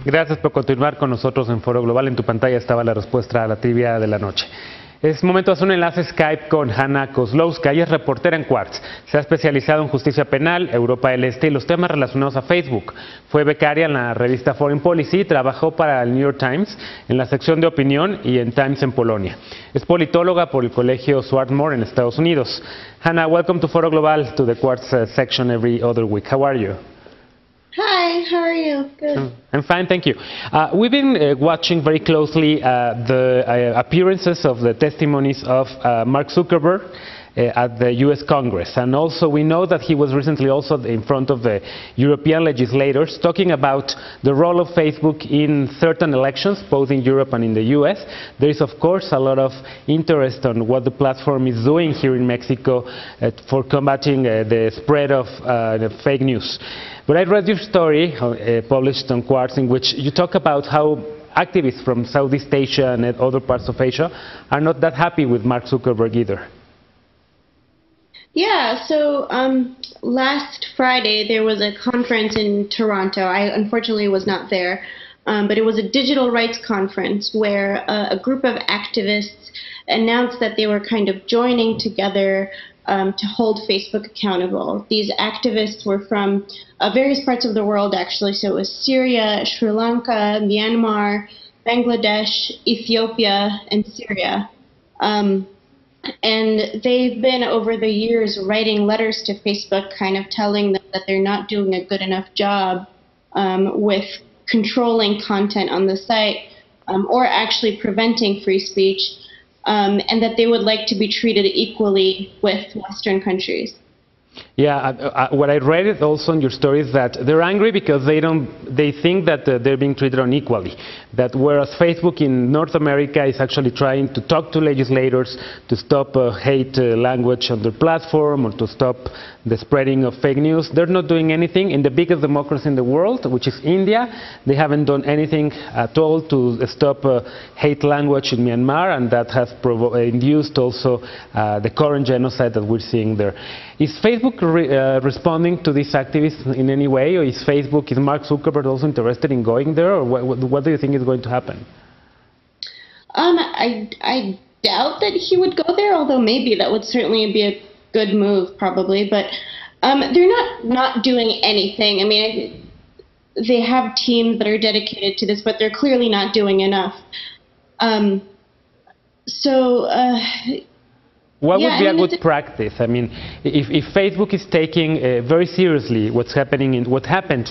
Gracias por continuar con nosotros en Foro Global. En tu pantalla estaba la respuesta a la trivia de la noche. Es momento de hacer un enlace Skype con Hanna Kozlowska. Ella es reportera en Quartz. Se ha especializado en justicia penal, Europa del Este y los temas relacionados a Facebook. Fue becaria en la revista Foreign Policy y trabajó para el New York Times en la sección de opinión y en Times en Polonia. Es politóloga por el colegio Swarthmore en Estados Unidos. Hanna, welcome to Foro Global, to the Quartz section every other week. How are you? Hi, how are you? Good. I'm fine, thank you. We've been watching very closely the appearances of the testimonies of Mark Zuckerberg at the US Congress, and also we know that he was recently also in front of the European legislators talking about the role of Facebook in certain elections, both in Europe and in the US. There is of course a lot of interest on what the platform is doing here in Mexico for combating the spread of fake news. But I read your story published on Quartz, in which you talk about how activists from Southeast Asia and other parts of Asia are not that happy with Mark Zuckerberg either. Yeah, so last Friday there was a conference in Toronto. I unfortunately was not there, but it was a digital rights conference where a group of activists announced that they were kind of joining together to hold Facebook accountable. These activists were from various parts of the world, actually. So it was Syria, Sri Lanka, Myanmar, Bangladesh, Ethiopia, and Syria. And they've been, over the years, writing letters to Facebook kind of telling them that they're not doing a good enough job with controlling content on the site or actually preventing free speech. And that they would like to be treated equally with Western countries. Yeah, what I read it also in your story is that they're angry because they think that they're being treated unequally. That whereas Facebook in North America is actually trying to talk to legislators to stop hate language on their platform or to stop the spreading of fake news, they're not doing anything. In the biggest democracy in the world, which is India, they haven't done anything at all to stop hate language in Myanmar, and that has induced also the current genocide that we're seeing there. Is Facebook responding to these activists in any way, or is Mark Zuckerberg also interested in going there, or what do you think is going to happen? I doubt that he would go there, although maybe that would certainly be a good move, probably. But they're not doing anything. I mean, they have teams that are dedicated to this, but they're clearly not doing enough. What would be a good practice? I mean, if Facebook is taking very seriously what happened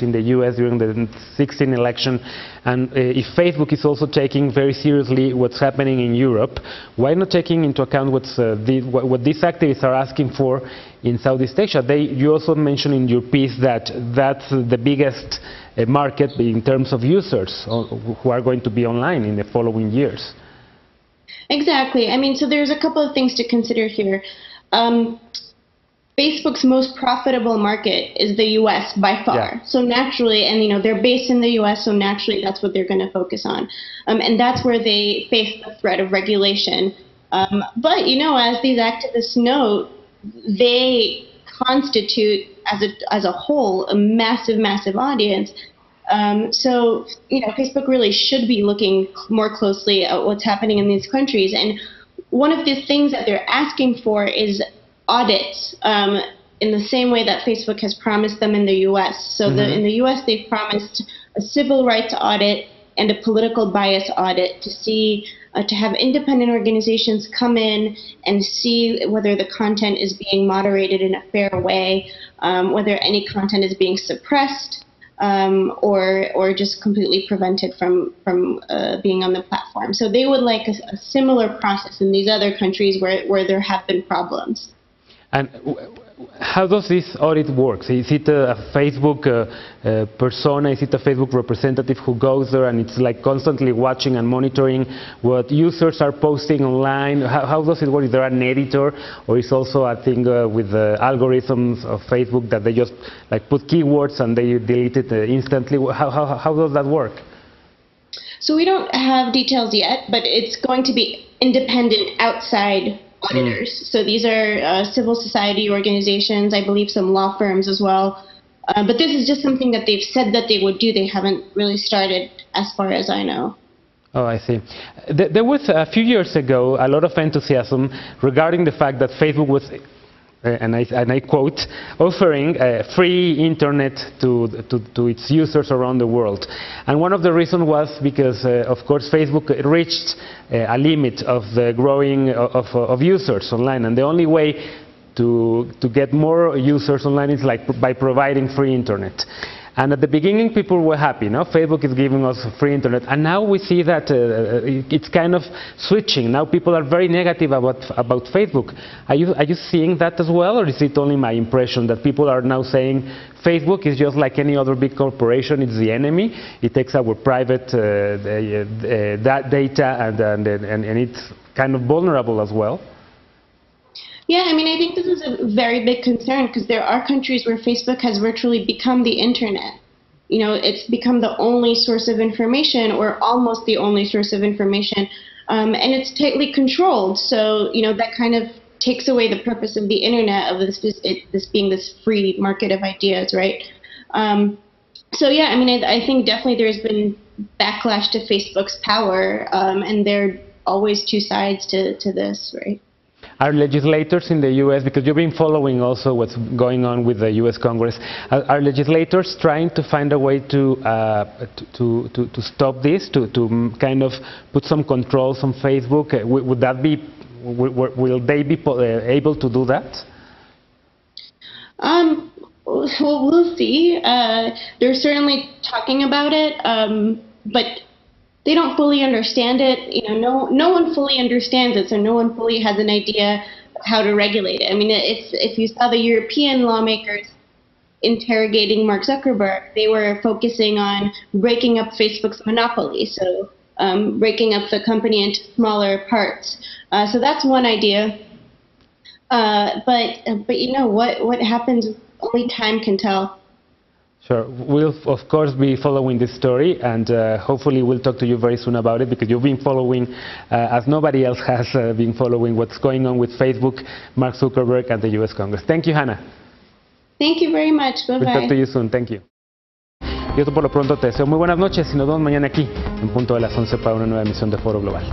in the U.S. during the 2016 election, and if Facebook is also taking very seriously what's happening in Europe, why not taking into account what these activists are asking for in Southeast Asia? You also mentioned in your piece that that's the biggest market in terms of users who are going to be online in the following years. Exactly. I mean, so there's a couple of things to consider here. Facebook's most profitable market is the U.S. by far. Yeah. So naturally, and they're based in the U.S., so naturally that's what they're going to focus on. And that's where they face the threat of regulation. But, as these activists note, they constitute, as a whole, a massive, massive audience. So, Facebook really should be looking more closely at what's happening in these countries. And one of the things that they're asking for is audits in the same way that Facebook has promised them in the U.S. So in the U.S. they've promised a civil rights audit and a political bias audit to see, to have independent organizations come in and see whether the content is being moderated in a fair way, whether any content is being suppressed, or just completely prevented from being on the platform. So they would like a similar process in these other countries where there have been problems. And how does this audit work? Is it a Facebook persona? Is it a Facebook representative who goes there and it's like constantly watching and monitoring what users are posting online? How does it work? Is there an editor, or is also a thing with the algorithms of Facebook that they just like put keywords and they delete it instantly? How does that work? So we don't have details yet, but it's going to be independent outside auditors. So these are civil society organizations, I believe some law firms as well. But this is just something that they've said that they would do. They haven't really started, as far as I know. Oh, I see. There was a few years ago a lot of enthusiasm regarding the fact that Facebook was, and I quote, offering free internet to its users around the world. And one of the reasons was because, of course, Facebook reached a limit of the growing of users online, and the only way to get more users online is by providing free internet. And at the beginning, people were happy. No, Facebook is giving us free internet, and now we see that it's kind of switching. Now people are very negative about Facebook. Are you seeing that as well, or is it only my impression that people are now saying Facebook is just like any other big corporation? It's the enemy. It takes our private data, and it's kind of vulnerable as well. Yeah, I mean, I think this is a very big concern because there are countries where Facebook has virtually become the internet. You know, it's become the only source of information, or almost the only source of information, and it's tightly controlled. So, you know, that kind of takes away the purpose of the internet, of this being this free market of ideas, right? So yeah, I mean, I think definitely there's been backlash to Facebook's power, and there are always two sides to this, right? Are legislators in the U.S., because you've been following also what's going on with the U.S. Congress, are legislators trying to find a way to stop this, to kind of put some controls on Facebook? Would that be, will they be able to do that? Well, we'll see. They're certainly talking about it, but they don't fully understand it. You know, no one fully understands it, so no one fully has an idea of how to regulate it. I mean, if you saw the European lawmakers interrogating Mark Zuckerberg, they were focusing on breaking up Facebook's monopoly, so breaking up the company into smaller parts. So that's one idea. But you know, what happens, only time can tell. Sure. We'll, of course, be following this story, and hopefully we'll talk to you very soon about it, because you've been following, as nobody else has been following, what's going on with Facebook, Mark Zuckerberg, and the U.S. Congress. Thank you, Hanna. Thank you very much. Bye-bye. We'll talk to you soon. Thank you. Yo por lo pronto te deseo muy buenas noches y nos vemos mañana aquí, en punto de las 11 para una nueva emisión de Foro Global.